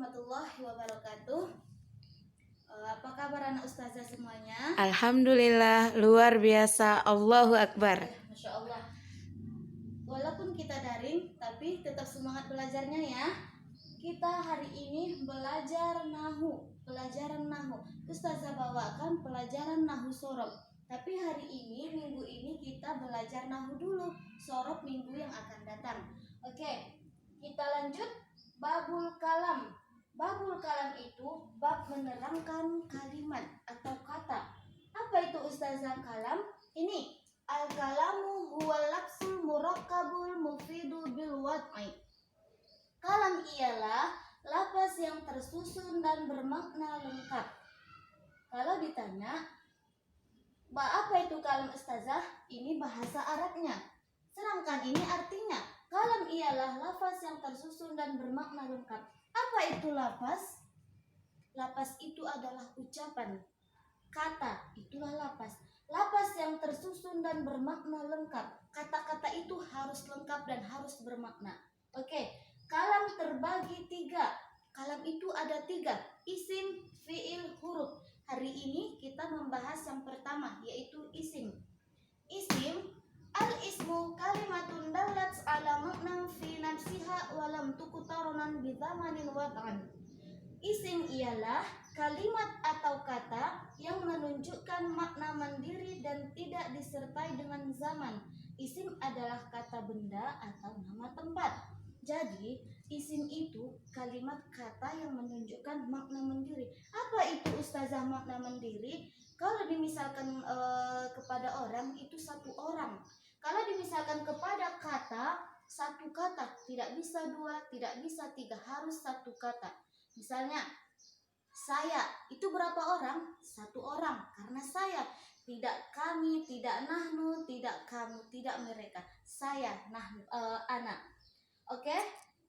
warahmatullahi wabarakatuh. Apa kabar anak ustazah semuanya? Alhamdulillah, luar biasa. Allahu Akbar. Masya Allah. Walaupun kita daring, tapi tetap semangat belajarnya ya. Kita hari ini belajar nahu, pelajaran nahu. Ustazah bawakan pelajaran nahu sorob. Tapi hari ini, minggu ini kita belajar nahu dulu. Sorob minggu yang akan datang. Oke, kita lanjut. Babul kalam. Babul kalam itu bab menerangkan kalimat atau kata. Apa itu ustazah kalam? Ini al-kalamu huwal lafzul murakkabul mufidu bil wad'i. Kalam ialah lafaz yang tersusun dan bermakna lengkap. Kalau ditanya, apa itu kalam ustazah? Ini bahasa Arabnya. Sedangkan ini artinya, kalam ialah lafaz yang tersusun dan bermakna lengkap. Apa itu lafaz? Lafaz itu adalah ucapan. Kata, itulah lafaz. Lafaz yang tersusun dan bermakna lengkap. Kata-kata itu harus lengkap dan harus bermakna. Oke, kalam terbagi 3. Kalam itu ada 3, isim, fi'il, huruf. Hari ini kita membahas yang pertama, yaitu isim. Isim, al-ismu kalimatun dallat ala makna fi nafsiha walam tukutaronan bidhamanin wad'an. Isim ialah kalimat atau kata yang menunjukkan makna mandiri dan tidak disertai dengan zaman. Isim adalah kata benda atau nama tempat. Jadi, isim itu kalimat kata yang menunjukkan makna mandiri. Apa itu ustazah makna mandiri? Kalau dimisalkan kepada orang, itu satu orang. Kalau dimisalkan kepada kata, satu kata. Tidak bisa 2, tidak bisa 3, harus satu kata. Misalnya, saya, itu berapa orang? Satu orang, karena saya. Tidak kami, tidak nahnu, tidak kamu, tidak mereka. Saya, anak. Oke?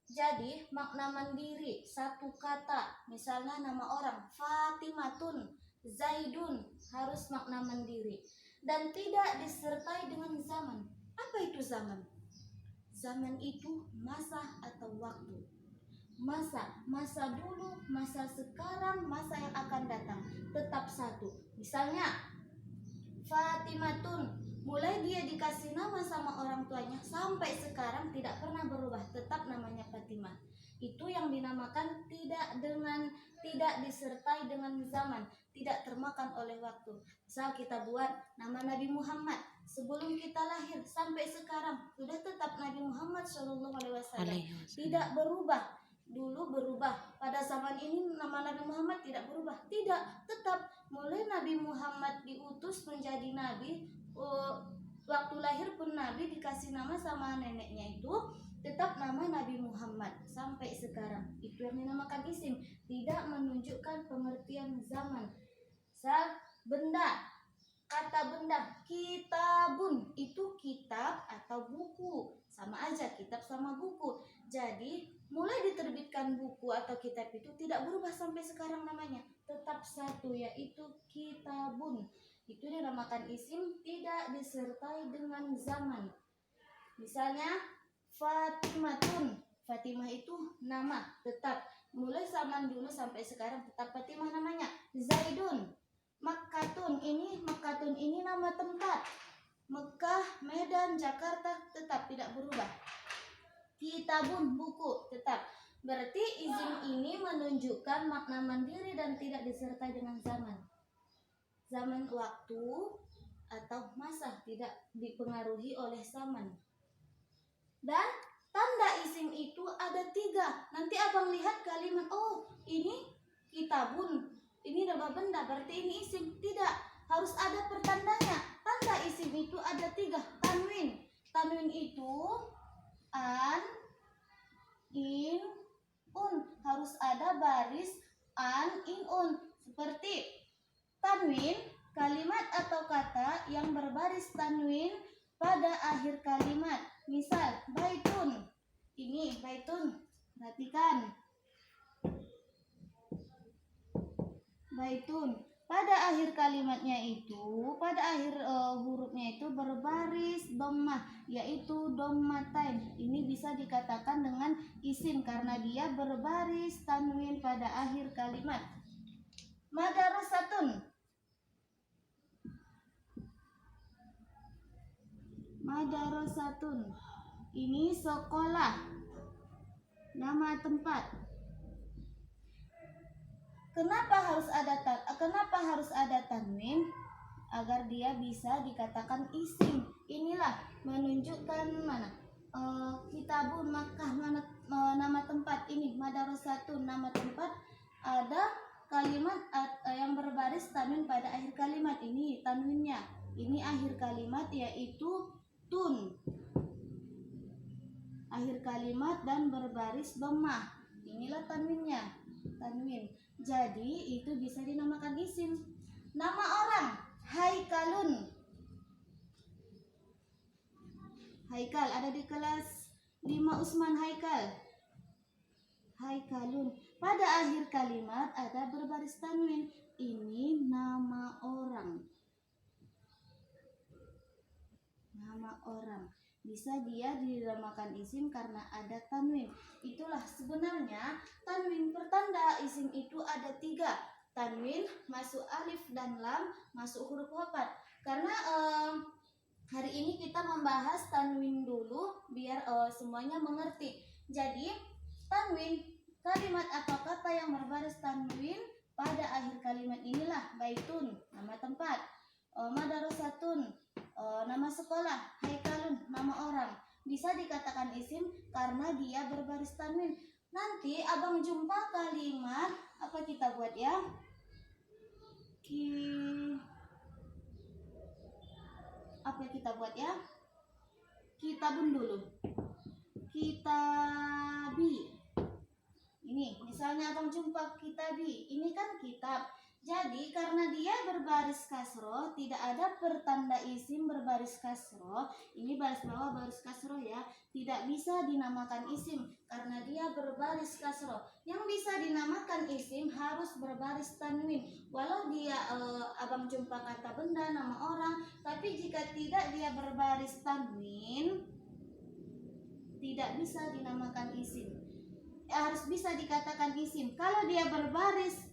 Jadi, makna mandiri, satu kata. Misalnya nama orang, Fatimatun, Zaidun, harus makna mandiri. Dan tidak disertai dengan zaman. Apa itu zaman? Zaman itu masa atau waktu. Masa dulu, masa sekarang, masa yang akan datang, tetap satu. Misalnya Fatimatun, mulai dia dikasih nama sama orang tuanya sampai sekarang tidak pernah berubah, tetap namanya Fatimah. Itu yang dinamakan tidak disertai dengan zaman, tidak termakan oleh waktu. Misal kita buat nama Nabi Muhammad, sebelum kita lahir sampai sekarang sudah tetap Nabi Muhammad SAW, tidak berubah. Dulu berubah, pada zaman ini nama Nabi Muhammad tidak berubah, tidak, tetap. Mulai Nabi Muhammad diutus menjadi nabi, waktu lahir pun Nabi dikasih nama sama neneknya, itu tetap nama Nabi Muhammad sampai sekarang. Itu yang dinamakan isim, tidak menunjukkan pengertian zaman. Benda, kata benda, kitabun, itu kitab atau buku, sama aja, kitab sama buku. Jadi mulai diterbitkan buku atau kitab itu tidak berubah sampai sekarang namanya, tetap satu, yaitu kitabun. Itu dinamakan isim, tidak disertai dengan zaman. Misalnya Fatimatun, Fatimah itu nama, tetap. Mulai zaman dulu sampai sekarang tetap Fatimah namanya. Zaidun, Makkatun ini nama tempat. Mekah, Medan, Jakarta, tetap tidak berubah. Kitabun, buku, tetap. Berarti izin ini menunjukkan makna mandiri dan tidak disertai dengan zaman. Zaman waktu atau masa, tidak dipengaruhi oleh zaman. Dan tanda isim itu ada 3. Nanti abang lihat kalimat, oh ini kitabun, ini nama benda, berarti ini isim. Tidak, harus ada pertandanya. Tanda isim itu ada 3. Tanwin. Tanwin itu an, in, un, harus ada baris an, in, un. Seperti tanwin, kalimat atau kata yang berbaris tanwin pada akhir kalimat. Misal baitun, ini baitun, perhatikan, baitun. pada akhir kalimatnya itu, pada akhir hurufnya itu berbaris dhammah, yaitu dhammatain. Ini bisa dikatakan dengan isim karena dia berbaris tanwin pada akhir kalimat. Madrasatun. Madrasatun. Ini sekolah. Nama tempat. Kenapa harus ada tanwin? Agar dia bisa dikatakan isim. Inilah menunjukkan mana kitabun Makkah, mana nama tempat ini madrasatun, nama tempat, ada kalimat yang berbaris tanwin pada akhir kalimat. Ini tanwinnya. Ini akhir kalimat yaitu tun. Akhir kalimat dan berbaris dhammah. Inilah tanwinnya. Tanwin. Jadi itu bisa dinamakan isim. Nama orang Haikalun. Haikal ada di kelas 5 Usman Haikal. Haikalun. Pada akhir kalimat ada berbaris tanwin. Ini nama orang. Nama orang. Bisa dia dinamakan isim karena ada tanwin. Itulah sebenarnya tanwin pertanda isim itu ada 3. Tanwin masuk alif dan lam, masuk huruf wapat. Karena hari ini kita membahas tanwin dulu biar semuanya mengerti. Jadi tanwin kalimat atau kata yang berbaris tanwin pada akhir kalimat inilah baitun, nama tempat, madrasatun, nama sekolah, haikalun, nama orang. Bisa dikatakan isim karena dia berbaris tanwin. Nanti abang jumpa kalimat apa kita buat ya? Apa kita buat ya? Kitabun dulu. Kitabi. Ini misalnya abang jumpa kitabi. Ini kan kitab. Jadi karena dia berbaris kasroh, tidak ada pertanda isim berbaris kasroh. Ini baris bawah baris kasroh ya. Tidak bisa dinamakan isim karena dia berbaris kasroh. Yang bisa dinamakan isim harus berbaris tanwin. Walau dia abang jumpa kata benda, nama orang, tapi jika tidak dia berbaris tanwin, tidak bisa dinamakan isim. Harus bisa dikatakan isim. Kalau dia berbaris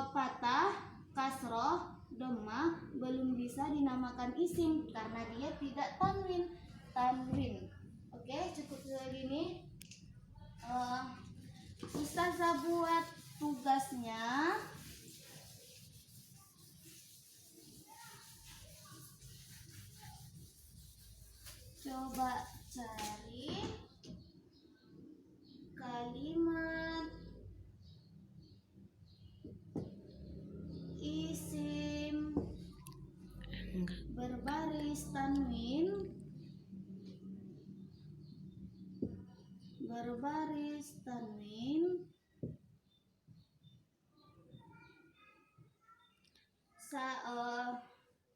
patah, kasroh, dhammah, belum bisa dinamakan isim karena dia tidak tanwin. Oke, cukup segini. Ustazah buat tugasnya. Coba cari kalimat isim berbaris tanwin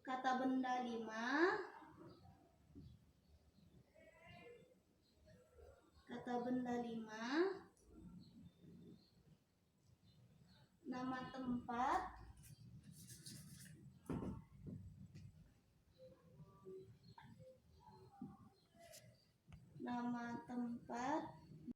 kata benda 5, nama tempat,